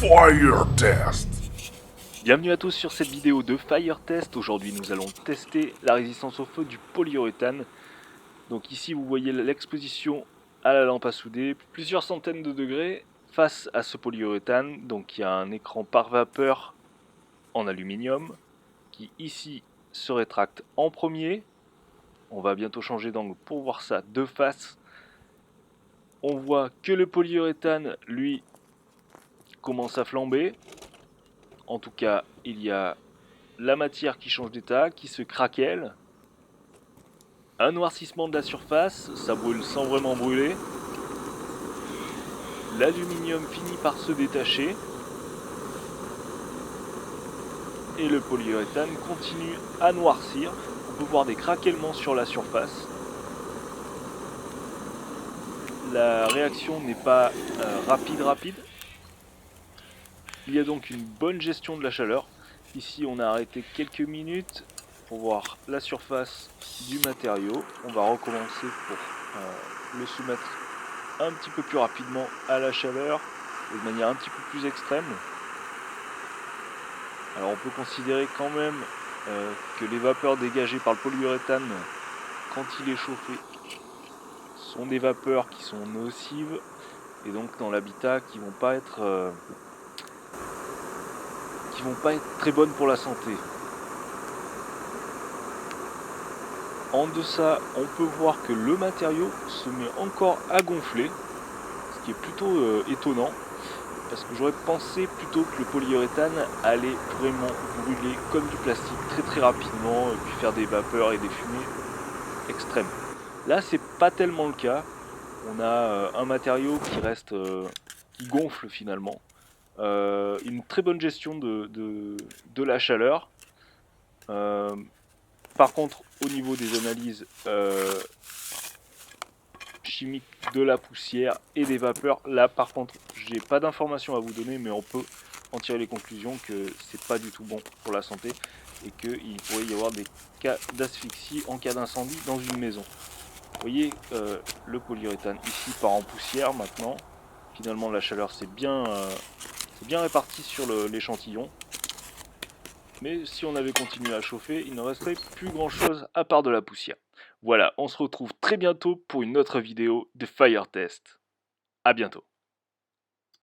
Fire Test. Bienvenue à tous sur cette vidéo de Fire Test. Aujourd'hui nous allons tester la résistance au feu du polyuréthane. Donc ici vous voyez l'exposition à la lampe à souder, plusieurs centaines de degrés face à ce polyuréthane. Donc il y a un écran par vapeur en aluminium qui ici se rétracte en premier. On va bientôt changer d'angle pour voir ça de face. On voit que le polyuréthane lui commence à flamber. En tout cas il y a la matière qui change d'état, qui se craquelle, un noircissement de la surface, ça brûle sans vraiment brûler, l'aluminium finit par se détacher, et le polyuréthane continue à noircir. On peut voir des craquellements sur la surface. La réaction n'est pas rapide. Il y a donc une bonne gestion de la chaleur. Ici on a arrêté quelques minutes pour voir la surface du matériau. On va recommencer pour le soumettre un petit peu plus rapidement à la chaleur et de manière un petit peu plus extrême. Alors on peut considérer quand même que les vapeurs dégagées par le polyuréthane quand il est chauffé sont des vapeurs qui sont nocives et donc dans l'habitat qui vont pas être très bonnes pour la santé. En deçà, on peut voir que le matériau se met encore à gonfler, ce qui est plutôt étonnant, parce que j'aurais pensé plutôt que le polyuréthane allait vraiment brûler comme du plastique très rapidement, et puis faire des vapeurs et des fumées extrêmes. Là, c'est pas tellement le cas. On a un matériau qui gonfle finalement. Une très bonne gestion de la chaleur. Par contre, au niveau des analyses chimiques de la poussière et des vapeurs, là par contre, j'ai pas d'informations à vous donner, mais on peut en tirer les conclusions que c'est pas du tout bon pour la santé et qu'il pourrait y avoir des cas d'asphyxie en cas d'incendie dans une maison. Vous voyez, le polyuréthane ici part en poussière maintenant. Finalement, la chaleur c'est bien réparti sur l'échantillon. Mais si on avait continué à chauffer, il ne resterait plus grand chose à part de la poussière. Voilà, on se retrouve très bientôt pour une autre vidéo de Fire Test. A bientôt.